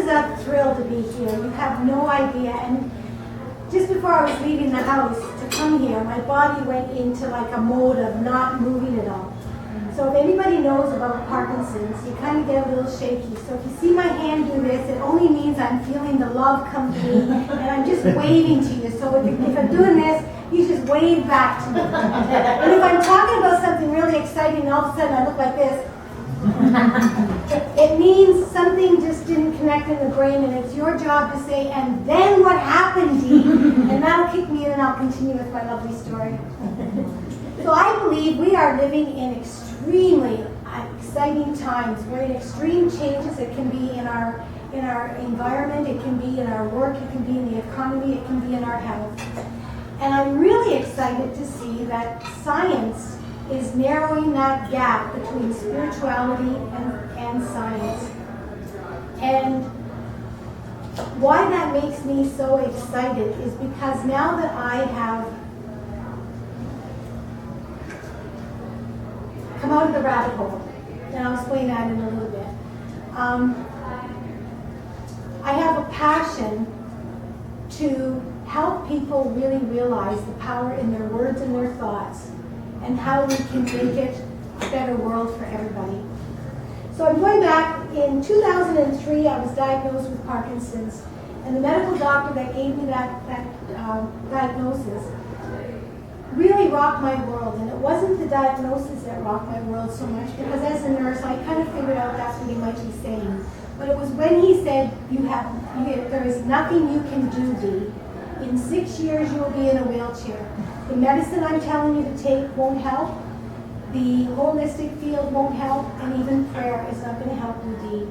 a thrill to be here. You have no idea. And just before I was leaving the house to come here, my body went into like a mode of not moving at all. So if anybody knows about Parkinson's, you kind of get a little shaky. So if you see my hand do this, it only means I'm feeling the love come to me, and I'm just waving to you. So if I'm doing this, you just wave back to me. And if I'm talking about something really exciting, and all of a sudden I look like this, it means something just didn't connect in the brain, and it's your job to say, and then what happened, Dee? And that'll kick me in, and I'll continue with my lovely story. So I believe we are living in extremely exciting times. We're in extreme changes. It can be in our environment, it can be in our work, it can be in the economy, it can be in our health. And I'm really excited to see that science is narrowing that gap between spirituality and science. And why that makes me so excited is because now that I have come out of the rabbit hole, and I'll explain that in a little bit, I have a passion to help people really realize the power in their words and their thoughts, and how we can make it a better world for everybody. So I'm going back, in 2003 I was diagnosed with Parkinson's, and the medical doctor that gave me that diagnosis really rocked my world. And it wasn't the diagnosis that rocked my world so much, because as a nurse I kind of figured out that's what he might be saying. But it was when he said, there is nothing you can do, Dee. In 6 years you will be in a wheelchair. The medicine I'm telling you to take won't help. The holistic field won't help. And even prayer is not going to help you, Dee.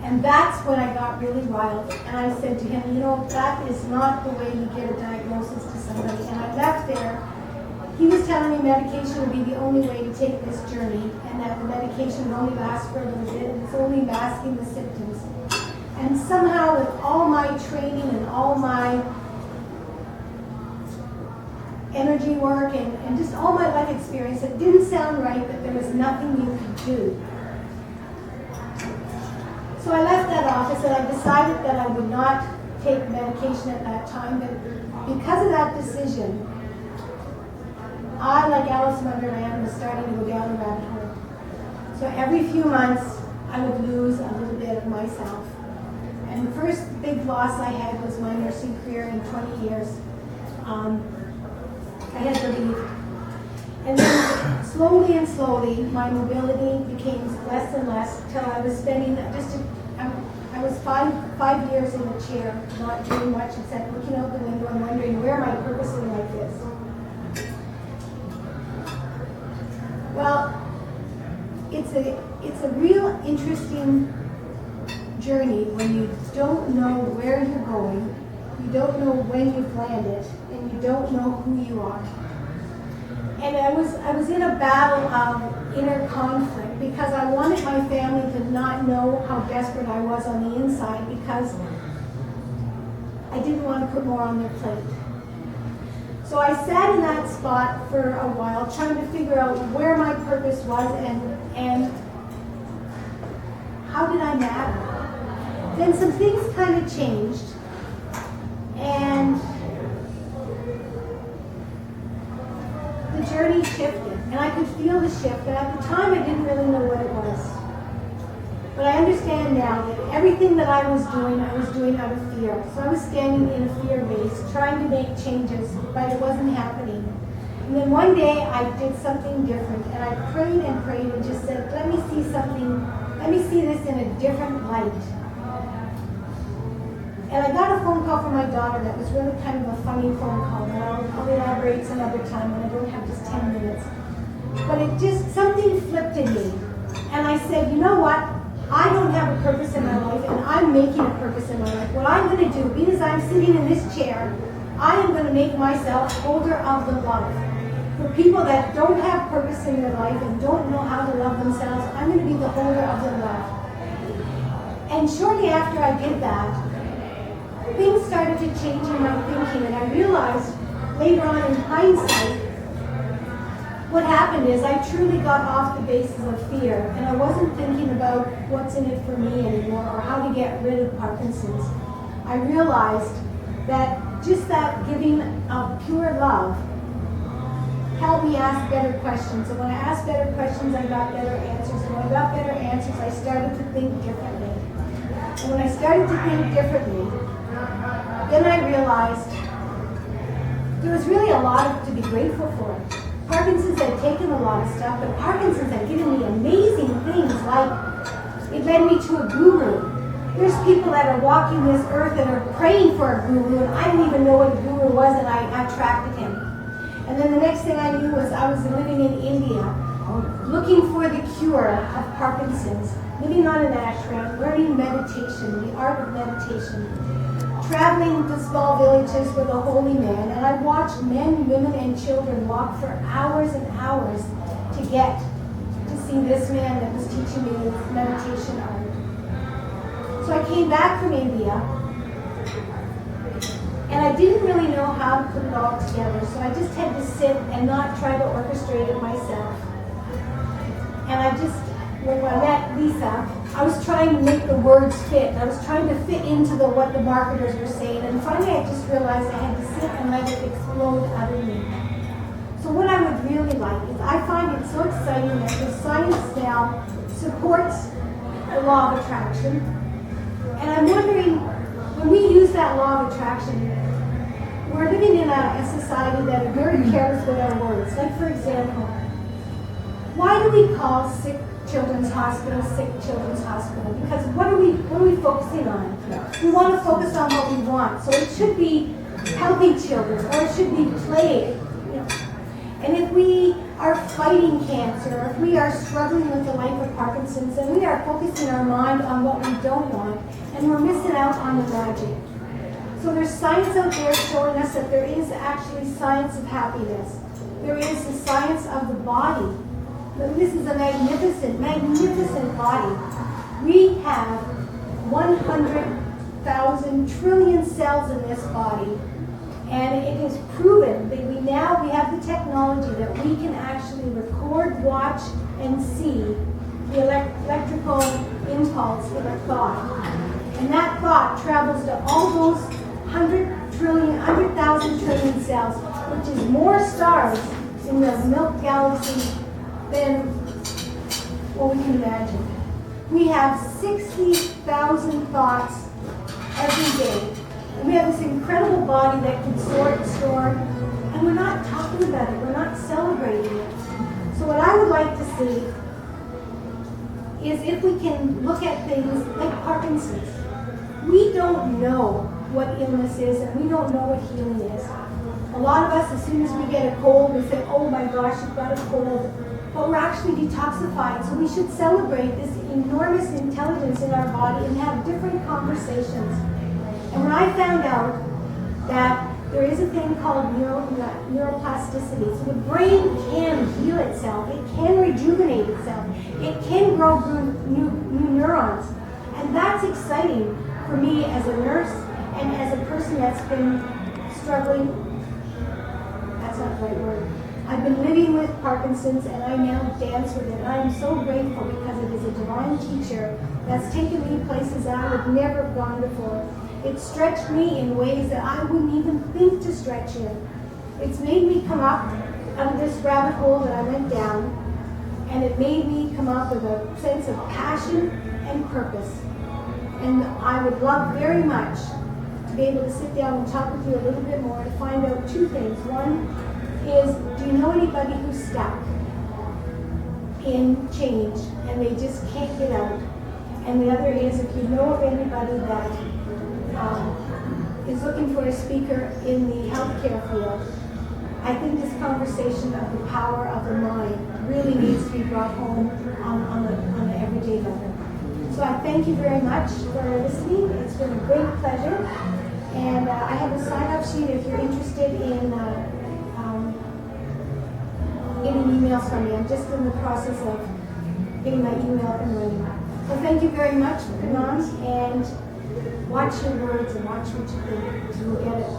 And that's when I got really riled. And I said to him, that is not the way you get a diagnosis to somebody. And I left there. He was telling me medication would be the only way to take this journey, and that the medication would only last for a little bit, and it's only masking the symptoms. And somehow, with all my training and all my energy work and just all my life experience, it didn't sound right that there was nothing you could do. So I left that office, and I decided that I would not take medication at that time. But because of that decision, I, like Alice in Wonderland, was starting to go down the rabbit hole. So every few months, I would lose a little bit of myself. And the first big loss I had was my nursing career in 20 years. I had to leave. And then slowly and slowly, my mobility became less and less, till I was spending I was five years in a chair, not doing much except looking out the window and wondering where am I purposely like this. Well, it's a real interesting journey when you don't know where you're going, you don't know when you've landed, and you don't know who you are. And I was in a battle of inner conflict, because I wanted my family to not know how desperate I was on the inside, because I didn't want to put more on their plate. So I sat in that spot for a while, trying to figure out where my purpose was and how did I matter. Then some things kind of changed, and the journey shifted, and I could feel the shift, but at the time I didn't really know what it was. But I understand now that everything that I was doing out of fear. So I was standing in a fear base, trying to make changes, but it wasn't happening. And then one day I did something different, and I prayed and just said, let me see this in a different light. And I got a phone call from my daughter that was really kind of a funny phone call, and I'll elaborate some other time when I don't have just 10 minutes. But something flipped in me. And I said, you know what? I don't have a purpose in my life, and I'm making a purpose in my life. What I'm going to do, because I'm sitting in this chair, I am going to make myself holder of the love. For people that don't have purpose in their life and don't know how to love themselves, I'm going to be the holder of the love. And shortly after I did that, things started to change in my thinking, and I realized later on in hindsight what happened is I truly got off the basis of fear, and I wasn't thinking about what's in it for me anymore or how to get rid of Parkinson's. I realized that just that giving of pure love helped me ask better questions. And when I asked better questions, I got better answers. And when I got better answers, I started to think differently. And when I started to think differently, then I realized there was really a lot to be grateful for. Parkinson's had taken a lot of stuff, but Parkinson's had given me amazing things, like it led me to a guru. There's people that are walking this earth and are praying for a guru, and I didn't even know what a guru was, and I attracted him. And then the next thing I knew was I was living in India, looking for the cure of Parkinson's, living on an ashram, learning meditation, the art of meditation, traveling to small villages with a holy man, and I watched men, women, and children walk for hours and hours to get to see this man that was teaching me this meditation art. So I came back from India, and I didn't really know how to put it all together, so I just had to sit and not try to orchestrate it myself. And when I met Lisa, I was trying to make the words fit. I was trying to fit into what the marketers were saying, and finally I just realized I had to sit and let it explode out of me. So what I would really like is, I find it so exciting that the science now supports the law of attraction. And I'm wondering, when we use that law of attraction, we're living in a society that are very careless with our words. Like, for example, why do we call sick children's hospital? Because what are we focusing on? We want to focus on what we want. So it should be healthy children, or it should be play. And if we are fighting cancer, or if we are struggling with the life of Parkinson's, then we are focusing our mind on what we don't want, and we're missing out on the magic. So there's science out there showing us that there is actually science of happiness. There is the science of the body. This is a magnificent, magnificent body. We have 100,000 trillion cells in this body. And it is proven that we have the technology that we can actually record, watch, and see the electrical impulse in a thought. And that thought travels to all those 100,000 trillion cells, which is more stars in the Milky Galaxy than what we can imagine. We have 60,000 thoughts every day. And we have this incredible body that can sort, store, and we're not talking about it. We're not celebrating it. So what I would like to see is if we can look at things like Parkinson's. We don't know what illness is, and we don't know what healing is. A lot of us, as soon as we get a cold, we say, oh my gosh, you've got a cold. But we're actually detoxified, so we should celebrate this enormous intelligence in our body and have different conversations. And when I found out that there is a thing called neuroplasticity, so the brain can heal itself, it can rejuvenate itself, it can grow new neurons. And that's exciting for me as a nurse and as a person that's been struggling. That's not the right word. I've been living with Parkinson's, and I now dance with it. I am so grateful because it is a divine teacher that's taken me places that I would never have gone before. It stretched me in ways that I wouldn't even think to stretch in. It's made me come up out of this rabbit hole that I went down, and it made me come up with a sense of passion and purpose. And I would love very much to be able to sit down and talk with you a little bit more to find out two things. One is, do you know anybody who's stuck in change and they just can't get out? And the other is, if you know of anybody that is looking for a speaker in the healthcare field, I think this conversation of the power of the mind really needs to be brought home on the everyday level. So I thank you very much for listening. It's been a great pleasure. And I have a sign-up sheet if you're interested in getting emails from me. I'm just in the process of getting my email up and running. So thank you very much for coming on, and watch your words and watch what you think. You'll get it.